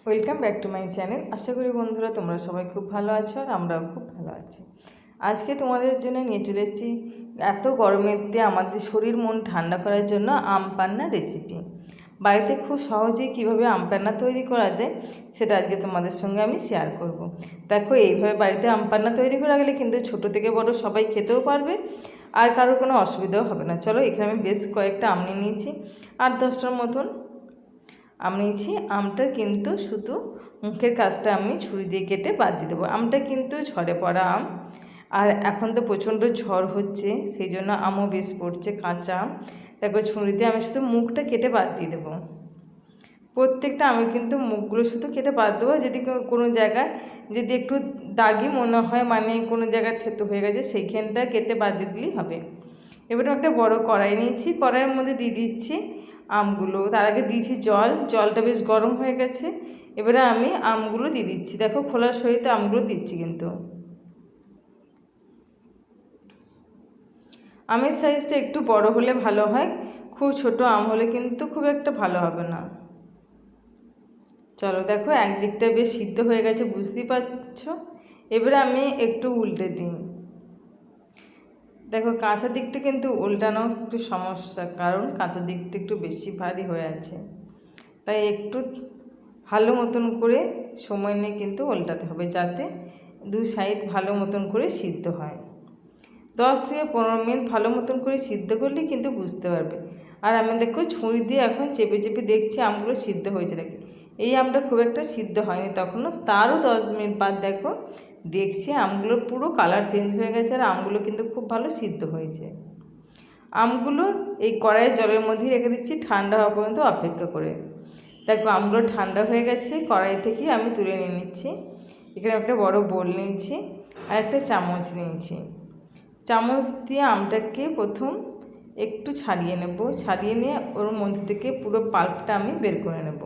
Welcome back to my channel. আশা করি বন্ধুরা তোমরা সবাই খুব ভালো আছো আর আমরাও খুব ভালো আছি। আজকে তোমাদের জন্য নিয়ে চলে এসেছি এত গরমের দিয়ে আমাদের শরীর মন ঠান্ডা করার জন্য আম পান্না রেসিপি। বাড়িতে খুব সহজেই কীভাবে আম পান্না তৈরি করা যায় সেটা আজকে তোমাদের সঙ্গে আমি শেয়ার করব। দেখো, এইভাবে বাড়িতে আম পান্না তৈরি করা গেলে কিন্তু ছোট থেকে বড় সবাই খেতেও পারবে আর কারোর কোনো অসুবিধাও হবে না। চলো, এখানে আমি বেশ কয়েকটা আম নিয়ে নিয়েছি, 8-10টার মতন আম নিয়েছি। আমটা কিন্তু শুধু মুখের কাজটা আমি ছুরি দিয়ে কেটে বাদ দিয়ে দেবো। আমটা কিন্তু ঝড়ে পড়া আম, আর এখন তো প্রচণ্ড ঝড় হচ্ছে, সেই জন্য আমও বেশ পড়ছে, কাঁচা আম। দেখো, ছুরি দিয়ে আমি শুধু মুখটা কেটে বাদ দিয়ে দেবো। প্রত্যেকটা আমি কিন্তু মুখগুলো শুধু কেটে বাদ দেবো। যদি কোনো জায়গায় যদি একটু দাগি মনে হয়, মানে কোনো জায়গায় থেতো হয়ে গেছে, সেইখানটা কেটে বাদ দিয়ে দিলেই হবে। এবারে একটা বড় কড়াই নিয়েছি, কড়াইয়ের মধ্যে দিয়ে দিচ্ছি আমগুলো। তার আগে দিয়েছি জলটা বেশ গরম হয়ে গেছে। এবারে আমি আমগুলো দিয়ে দিচ্ছি। দেখো, খোলার সহিত আমগুলো দিচ্ছি। কিন্তু আমের সাইজটা একটু বড় হলে ভালো হয়, খুব ছোট আম হলে কিন্তু খুব একটা ভালো হবে না। চলো, দেখো একদিকটা বেশ সিদ্ধ হয়ে গেছে, বুঝতেই পারছো। এবারে আমি একটু উল্টে দিই। দেখো, কাঁচা দিকটা কিন্তু উল্টানো একটু সমস্যা, কারণ কাঁচা দিকটা একটু বেশি ভারী হয়ে আছে, তাই একটু ভালো মতন করে সময় নিয়ে কিন্তু উল্টাতে হবে, যাতে দু সাইড ভালো মতন করে সিদ্ধ হয়। 10 থেকে 15 মিনিট ভালো মতন করে সিদ্ধ করলে কিন্তু বুঝতে পারবে। আর আমি দেখো ছুরি দিয়ে এখন চেপে চেপে দেখছি আমগুলো সিদ্ধ হয়েছে নাকি। এই আমটা খুব একটা সিদ্ধ হয়নি তখনও, তারও 10 মিনিট বাদ দেখো দেখছি আমগুলোর পুরো কালার চেঞ্জ হয়ে গেছে, আর আমগুলো কিন্তু খুব ভালো সিদ্ধ হয়েছে। আমগুলো এই কড়াইয়ের জলের মধ্যেই রেখে দিচ্ছি ঠান্ডা হওয়া পর্যন্ত অপেক্ষা করে। দেখো, আমগুলো ঠান্ডা হয়ে গেছে, কড়াই থেকে আমি তুলে নিয়ে নিচ্ছি। এখানে একটা বড় বোল নিয়েছি আর একটা চামচ নিয়েছি। চামচ দিয়ে আমটাকে প্রথম একটু ছাড়িয়ে নেব, ছাড়িয়ে নিয়ে ওর মধ্যে থেকে পুরো পাল্পটা আমি বের করে নেব।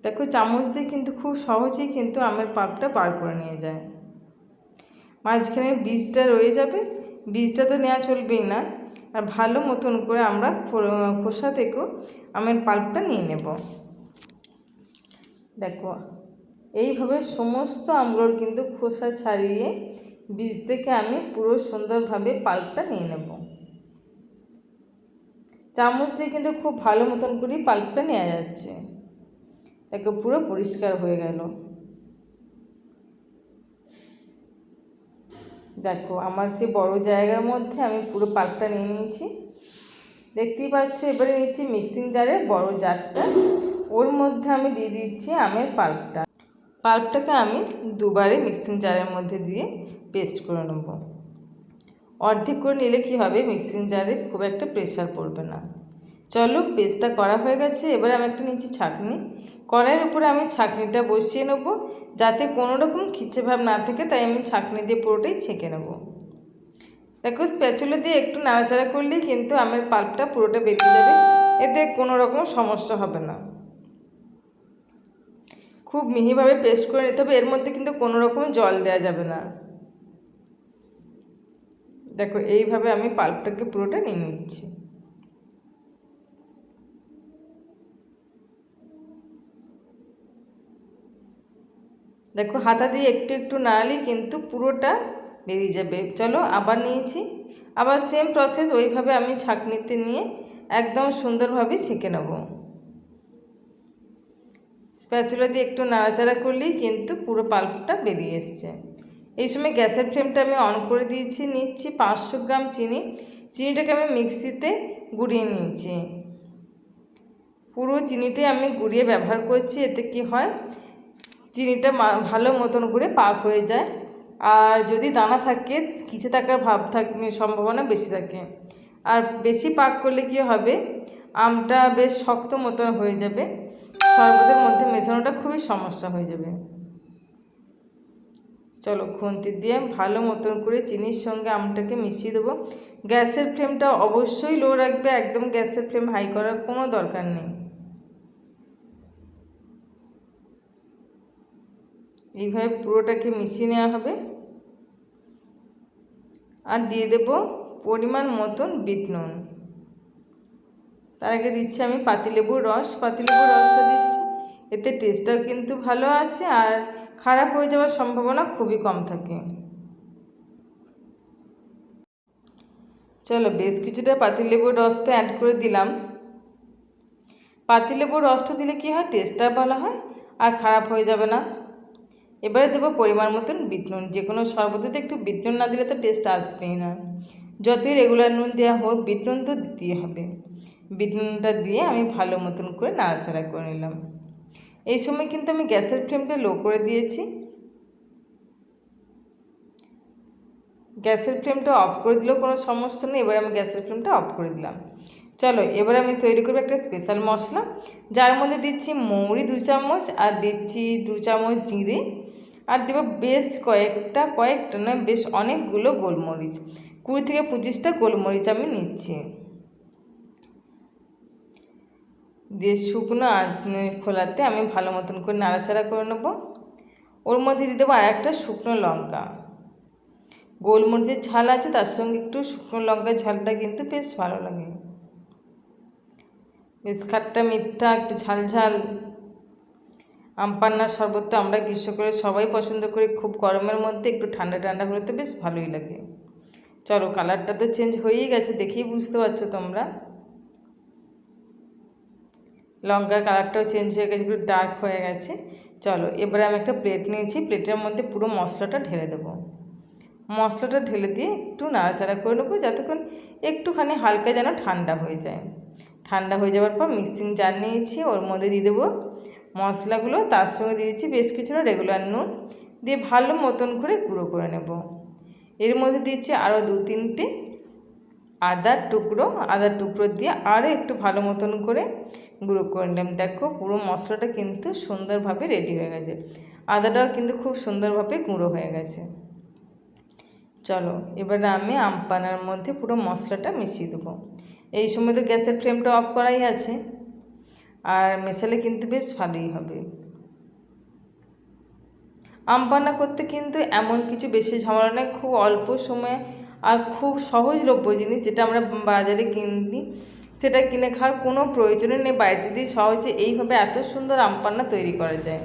দেখো, চামচ দিয়ে কিন্তু খুব সহজেই কিন্তু আমের পাল্পটা বার করে নিয়ে যায়। মাঝখানে বীজটা রয়ে যাবে, বীজটা তো নেওয়া চলবেই না। আর ভালো মতন করে আমরা খোসা থেকেও আমের পাল্পটা নিয়ে নেব। দেখো, এইভাবে সমস্ত আমগুলোর কিন্তু খোসা ছাড়িয়ে বীজ থেকে আমি পুরো সুন্দরভাবে পাল্পটা নিয়ে নেব। চামচ দিয়ে কিন্তু খুব ভালো মতন করেই পাল্পটা নেওয়া যাচ্ছে। দেখো, পুরো পরিষ্কার হয়ে গেল। দেখো, আমার সে বড় জায়গার মধ্যে আমি পুরো পাল্পটা নিয়ে নিয়েছি, দেখতেই পাচ্ছ। এবারে নিচ্ছি মিক্সিং জারের বড় জারটা, ওর মধ্যে আমি দিয়ে দিচ্ছি আমের পাল্পটাকে আমি দুবারে মিক্সিং জারের মধ্যে দিয়ে পেস্ট করে নেব। অর্ধেক করে নিলে কি হবে, মিক্সিং জারে খুব একটা প্রেশার পড়বে না। চলো, পেস্টটা করা হয়ে গেছে। এবারে আমি একটা নিচ্ছি ছাঁকনি, কড়াইয়ের উপরে আমি ছাঁকনিটা বসিয়ে নেব, যাতে কোনো রকম খিচে ভাব না থাকে, তাই আমি ছাঁকনি দিয়ে পুরোটাই ছেঁকে নেব। দেখো, স্প্যাচুলা দিয়ে একটু নাড়াচাড়া করলেই কিন্তু আমের পাল্পটা পুরোটা বেরিয়ে যাবে, এতে কোনো রকম সমস্যা হবে না। খুব মিহিভাবে পেস্ট করে নিতে হবে, এর মধ্যে কিন্তু কোনো রকম জল দেওয়া যাবে না। দেখো, এইভাবে আমি পাল্পটাকে পুরোটা নিয়ে নিচ্ছি। দেখো, হাতা দিয়ে একটু একটু নাড়লেই কিন্তু পুরোটা বেরিয়ে যাবে। চলো, আবার নিয়েছি, আবার সেম প্রসেস, ওইভাবে আমি ছাঁকনিতে নিয়ে একদম সুন্দরভাবে ছেঁকে নেব। স্প্যাচুলা দিয়ে একটু নাড়াচাড়া করলেই কিন্তু পুরো পাল্পটা বেরিয়ে এসছে। এই সময় গ্যাসের ফ্লেমটা আমি অন করে দিয়েছি। নিচ্ছি 500 গ্রাম চিনি, চিনিটাকে আমি মিক্সিতে গুঁড়িয়ে নিয়েছি। পুরো চিনিটাই আমি গুঁড়িয়ে ব্যবহার করছি, এতে কি হয়, চিনিটা ভালো মতন করে পাক হয়ে যায়। আর যদি দানা থাকে, কিছু থাকার ভাব থাকে, সম্ভাবনা বেশি থাকে। আর বেশি পাক করলে কি হবে, আমটা বেশ শক্ত মতন হয়ে যাবে, শরবতের মধ্যে মেশানোটা খুবই সমস্যা হয়ে যাবে। চলো, খুন্তি দিয়ে ভালো মতন করে চিনির সঙ্গে আমটাকে মিশিয়ে দেবো। গ্যাসের ফ্লেমটা অবশ্যই লো রাখবে, একদম গ্যাসের ফ্লেম হাই করার কোনো দরকার নেই। এইভাবে পুরোটাকে মিশিয়ে নেওয়া হবে। আর দিয়ে দেব পরিমাণ মতন বিট নুন। তার আগে দিচ্ছি আমি পাতিলেবুর রসটা দিচ্ছি, এতে টেস্টটাও কিন্তু ভালো আসে আর খারাপ হয়ে যাওয়ার সম্ভাবনা খুবই কম থাকে। চলো বেশ কিছুটা পাতিলেবুর রস তো অ্যাড করে দিলাম। পাতিলেবুর রসটা দিলে কী হয়, টেস্টটা ভালো হয় আর খারাপ হয়ে যাবে না। এবারে দেবো পরিমাণ মতন বিট নুন। যে কোনো শরবতে একটু বিট নুন না দিলে তো টেস্ট আসবেই না। যতই রেগুলার নুন দেওয়া হোক, বিট নুন তো দিতেই হবে। বিট নুনটা দিয়ে আমি ভালো মতন করে নাড়াচাড়া করে নিলাম। এই সময় কিন্তু আমি গ্যাসের ফ্লেমটা লো করে দিয়েছি। গ্যাসের ফ্লেমটা অফ করে দিলেও কোনো সমস্যা নেই। এবার আমি গ্যাসের ফ্লেমটা অফ করে দিলাম। চলো এবার আমি তৈরি করবো একটা স্পেশাল মশলা, যার মধ্যে দিচ্ছি মৌরি 2 চামচ আর দিচ্ছি 2 চামচ জিরে আর দেবো বেশ কয়েকটা নয় বেশ অনেকগুলো গোলমরিচ, 20 থেকে 25টা গোলমরিচ আমি নিচ্ছি। দিয়ে শুকনো খোলাতে আমি ভালো মতন করে নাড়াচাড়া করে নেবো। ওর মধ্যে দিয়ে দেবো আর একটা শুকনো লঙ্কা। গোলমরিচের ঝাল আছে, তার সঙ্গে একটু শুকনো লঙ্কার ঝালটা কিন্তু বেশ ভালো লাগে। বেশ খাট্টা মিঠা একটু ঝাল ঝাল আম পান্নার শরবত তো আমরা গ্রীষ্মকালে সবাই পছন্দ করি। খুব গরমের মধ্যে একটু ঠান্ডা ঠান্ডা হলে তো বেশ ভালোই লাগে। চলো কালারটা তো চেঞ্জ হয়েই গেছে, দেখেই বুঝতে পারছো তোমরা। লঙ্কার কালারটাও চেঞ্জ হয়ে গেছে, একটু ডার্ক হয়ে গেছে। চলো এবারে আমি একটা প্লেট নিয়েছি, প্লেটের মধ্যে পুরো মশলাটা ঢেলে দেবো। মশলাটা ঢেলে দিয়ে একটু নাড়াচাড়া করে নেবো যতক্ষণ একটুখানি হালকা যেন ঠান্ডা হয়ে যায়। ঠান্ডা হয়ে যাওয়ার পর মিক্সিং জার নিয়েছি, ওর মধ্যে দিয়ে দেবো মশলাগুলো, তার সঙ্গে দিয়ে দিচ্ছি বেশ কিছুটা রেগুলার নুন, দিয়ে ভালো মতন করে গুঁড়ো করে নেব। এর মধ্যে দিচ্ছি আরও 2-3টে আদার টুকরো দিয়ে আরও একটু ভালো মতন করে গুঁড়ো করে নিলাম। দেখো পুরো মশলাটা কিন্তু সুন্দরভাবে রেডি হয়ে গেছে, আদাটাও কিন্তু খুব সুন্দরভাবে গুঁড়ো হয়ে গেছে। চলো এবারে আমি আম পান্নার মধ্যে পুরো মশলাটা মিশিয়ে দেবো। এই সময় তো গ্যাসের ফ্লেমটা অফ করাই আছে, আর মেশালে কিন্তু বেশ ভালোই হবে। আম পান্না করতে কিন্তু এমন কিছু বেশি ঝামেলা নয়, খুব অল্প সময়ে আর খুব সহজলভ্য জিনিস, যেটা আমরা বাজারে কিনি সেটা কিনে খাওয়ার কোনো প্রয়োজনই নেই। বাড়িতে দিয়ে সহজে এইভাবে এত সুন্দর আম পান্না তৈরি করা যায়।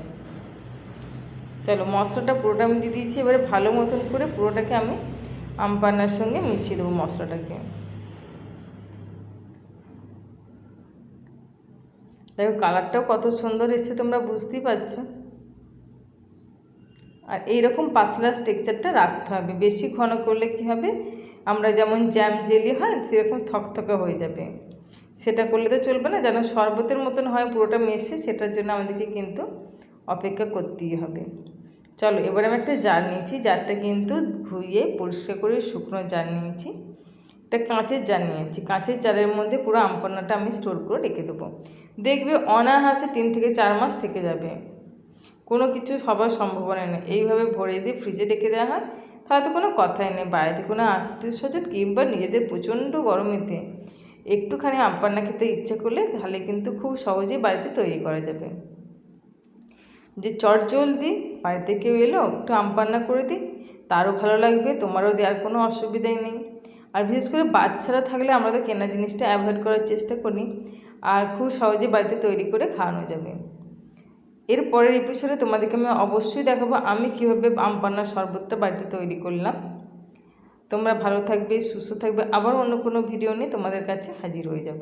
চলো মশলাটা পুরোটা আমি দিয়ে দিয়েছি, এবারে ভালো মতন করে পুরোটাকে আমি আম পান্নার সঙ্গে মিশিয়ে দেবো মশলাটাকে। দেখো কালারটাও কত সুন্দর এসেছে, তোমরা বুঝতেই পারছো। আর এইরকম পাতলা টেক্সচারটা রাখতে হবে, বেশি ঘন করলে কী হবে, আমরা যেমন জ্যাম জেলি হয় সেরকম থকথকে হয়ে যাবে। সেটা করলে তো চলবে না, যেন শরবতের মতন হয় পুরোটা মেশে, সেটার জন্য আমাদেরকে কিন্তু অপেক্ষা করতেই হবে। চলো এবার আমি একটা জার নিয়েছি, জারটা কিন্তু ধুয়ে পরিষ্কার করে শুকনো জার নিয়েছি। একটা কাঁচের জার নিয়েছি, কাঁচের জারের মধ্যে পুরো আম পান্নাটা আমি স্টোর করে রেখে দেবো। দেখবে অনায়াসে 3 থেকে 4 মাস থেকে যাবে, কোনো কিছু হবার সম্ভাবনা নেই। এইভাবে ভরে দিয়ে ফ্রিজে রেখে দেওয়া হয়, তাহলে তো কোনো কথাই নেই। বাড়িতে কোনো আত্মীয় স্বজন কিংবা নিজেদের প্রচণ্ড গরমেতে একটুখানি আম পান্না খেতে ইচ্ছে করলে তাহলে কিন্তু খুব সহজেই বাড়িতে তৈরি করা যাবে। যে চটজলদি বাড়িতে কেউ এলো একটু আম পান্না করে দিই, তারও ভালো লাগবে, তোমারও দেওয়ার কোনো অসুবিধাই নেই। আর বিশেষ করে বাচ্চারা থাকলে আমরা তো কেনা জিনিসটা অ্যাভয়েড করার চেষ্টা করি, আর খুব সহজে বাড়িতে তৈরি করে খাওয়ানো যাবে। এর পরের এপিসোডে তোমাদেরকে আমি অবশ্যই দেখাবো আমি কীভাবে আম পান্নার শরবতটা বাড়িতে তৈরি করলাম। তোমরা ভালো থাকবে, সুস্থ থাকবে, আবার অন্য কোনো ভিডিও নিয়ে তোমাদের কাছে হাজির হয়ে যাব।